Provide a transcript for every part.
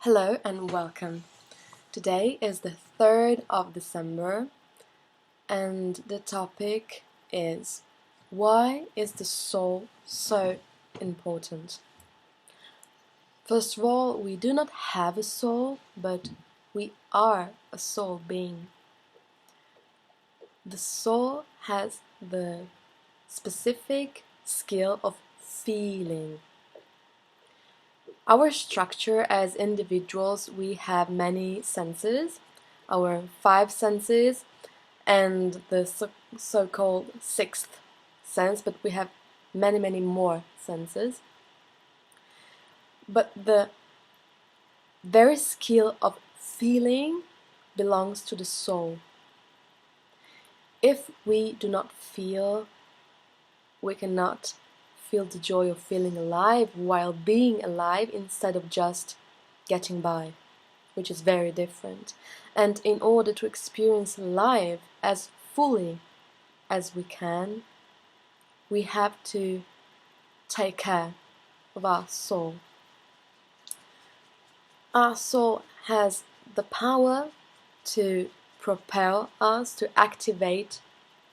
Hello and welcome. Today is the 3rd of December and the topic is why is the soul so important? First of all, we do not have a soul, but we are a soul being. The soul has the specific skill of feeling. Our structure as individuals, we have many senses, our 5 senses, and the so-called 6th sense, but we have many more senses. But the very skill of feeling belongs to the soul. If we do not feel, we cannot feel the joy of feeling alive while being alive instead of just getting by, which is very different. And in order to experience life as fully as we can, we have to take care of our soul. Our soul has the power to propel us, to activate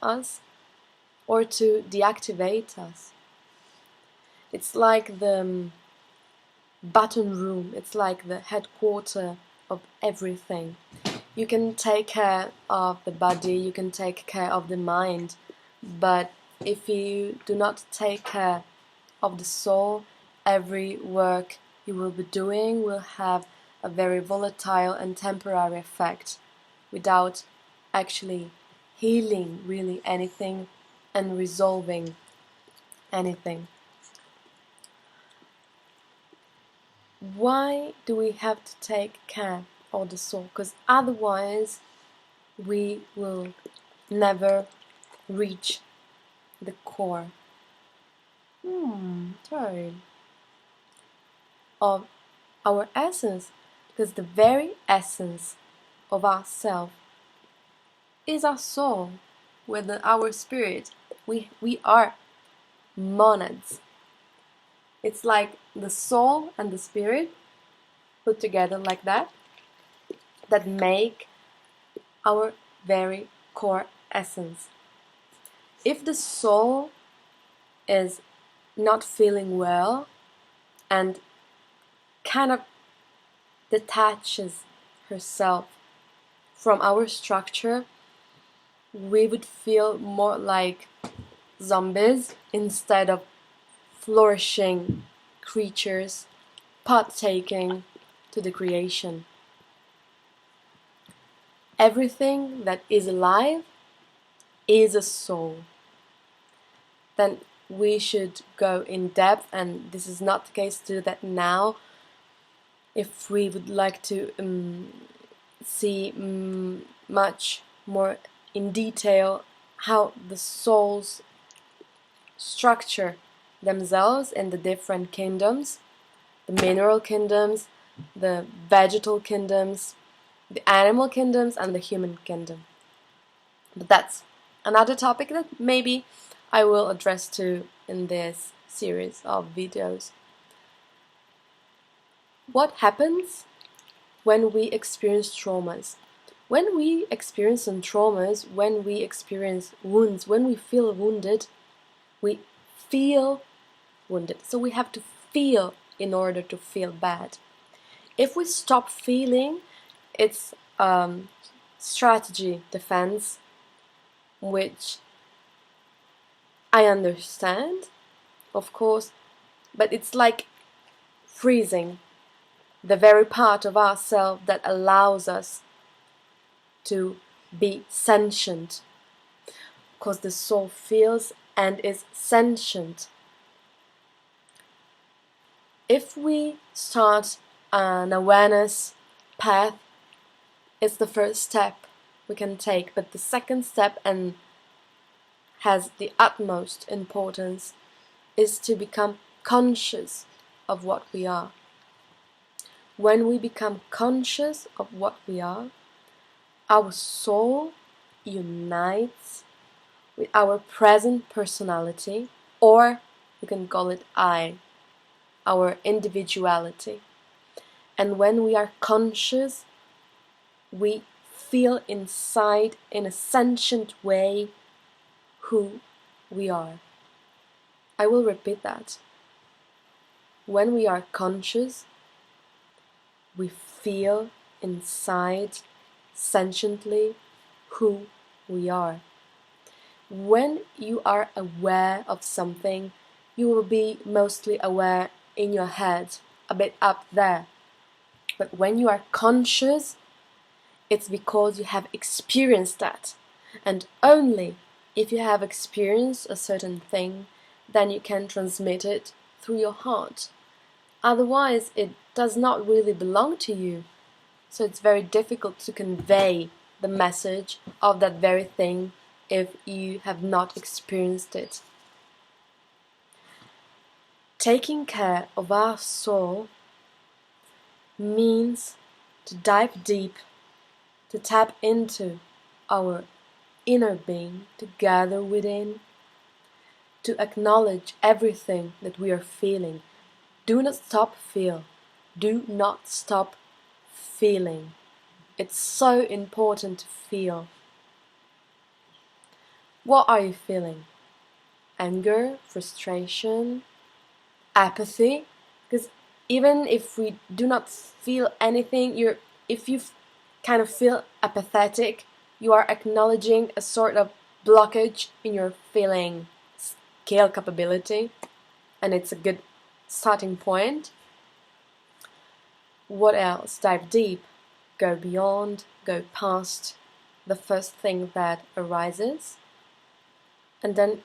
us, or to deactivate us. It's like the button room, it's like the headquarter of everything. You can take care of the body, you can take care of the mind, but if you do not take care of the soul, every work you will be doing will have a very volatile and temporary effect without actually healing really anything and resolving anything. Why do we have to take care of the soul? Because otherwise we will never reach the core sorry, of our essence, because the very essence of ourself is our soul, with our spirit. We are monads. It's like the soul and the spirit put together like that make our very core essence. If the soul is not feeling well and kind of detaches herself from our structure, we would feel more like zombies instead of flourishing creatures partaking to the creation. Everything that is alive is a soul. Then we should go in depth, and this is not the case to do that now. If we would like to see much more in detail how the souls structure themselves in the different kingdoms, the mineral kingdoms, the vegetal kingdoms, the animal kingdoms, and the human kingdom. But that's another topic that maybe I will address too in this series of videos. What happens when we experience traumas? When we experience some traumas, when we experience wounds, when we feel wounded, we feel wounded. So we have to feel in order to feel bad. If we stop feeling, it's strategy defense, which I understand, of course, but it's like freezing the very part of ourselves that allows us to be sentient, because the soul feels and is sentient. If we start an awareness path, it's the first step we can take, but the second step, and has the utmost importance, is to become conscious of what we are. When we become conscious of what we are, our soul unites with our present personality, or you can call it I, our individuality. And when we are conscious, we feel inside, in a sentient way, who we are. I will repeat that. When we are conscious, we feel inside, sentiently, who we are. When you are aware of something, you will be mostly aware in your head, a bit up there. But when you are conscious, it's because you have experienced that. And only if you have experienced a certain thing, then you can transmit it through your heart. Otherwise, it does not really belong to you. So it's very difficult to convey the message of that very thing if you have not experienced it. Taking care of our soul means to dive deep, to tap into our inner being, to gather within, to acknowledge everything that we are feeling. Do not stop feel. Do not stop feeling. It's so important to feel. What are you feeling? Anger, frustration, apathy? Because even if we do not feel anything, if you kind of feel apathetic, you are acknowledging a sort of blockage in your feeling scale capability, and it's a good starting point. What else? Dive deep, go beyond, go past the first thing that arises, and then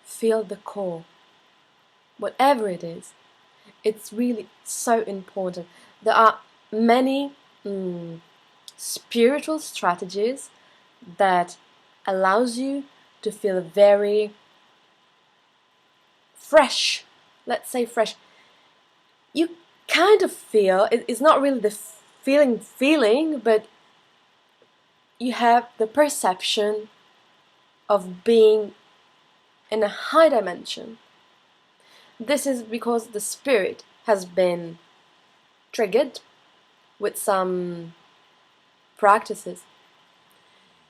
feel the core. Whatever it is, it's really so important. There are many spiritual strategies that allows you to feel very fresh. Let's say fresh. You kind of feel, it's not really the feeling, but you have the perception of being in a high dimension. This is because the spirit has been triggered with some practices.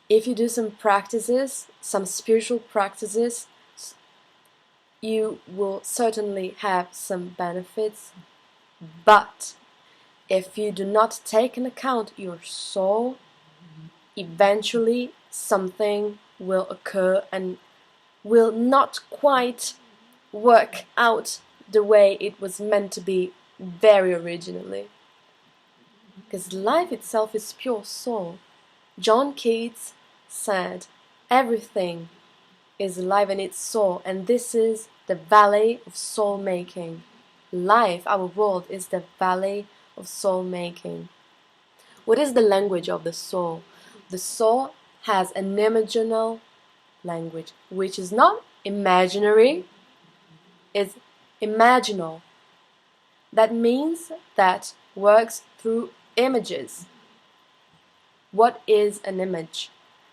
If you do some practices, some spiritual practices, you will certainly have some benefits. But if you do not take into account your soul, eventually something will occur and will not quite work out the way it was meant to be very originally. Because life itself is pure soul. John Keats said, everything is alive in its soul, and this is the valley of soul making. Life, our world, is the valley of soul making. What is the language of the soul? The soul has an imaginal language, which is not imaginary, it's imaginal. That means that works through images. What is an image?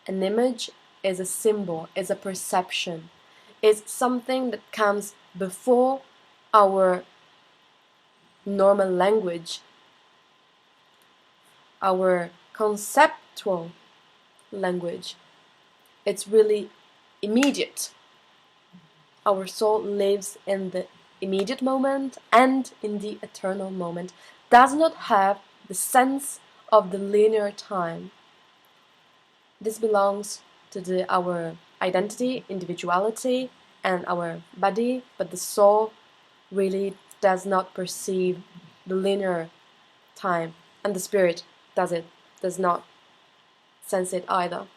An image is a symbol, is a perception. It's something that comes before our normal language, our conceptual language. It's really immediate. Our soul lives in the immediate moment and in the eternal moment, does not have the sense of the linear time. This belongs to our identity, individuality, and our body, but the soul really does not perceive the linear time, and the spirit does not sense it either.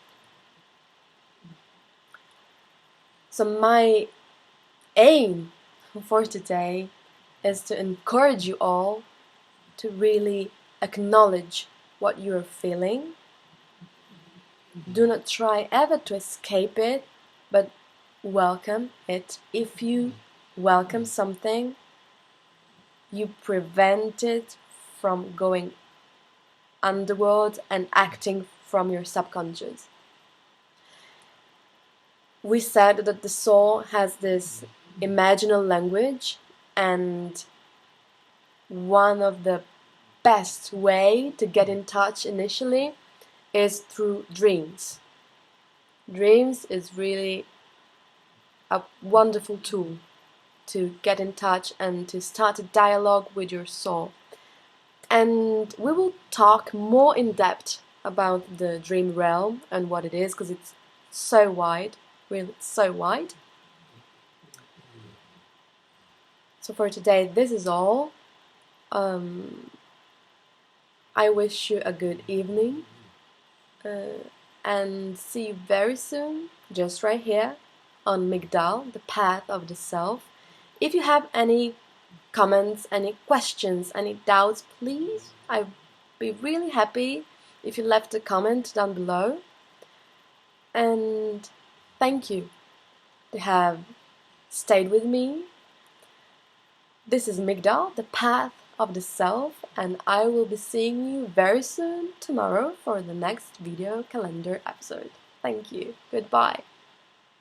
So my aim for today is to encourage you all to really acknowledge what you're feeling. Do not try ever to escape it, but welcome it. If you welcome something, you prevent it from going underworld and acting from your subconscious. We said that the soul has this imaginal language, and one of the best way to get in touch initially is through dreams. Dreams is really a wonderful tool to get in touch and to start a dialogue with your soul. And we will talk more in depth about the dream realm and what it is, because it's so wide, really so wide. So for today, this is all. I wish you a good evening and see you very soon, just right here on Migdal, the path of the self. If you have any comments, any questions, any doubts, please, I'd be really happy if you left a comment down below. And thank you to have stayed with me. This is Migdal, the path of the self, and I will be seeing you very soon tomorrow for the next video calendar episode. Thank you. Goodbye.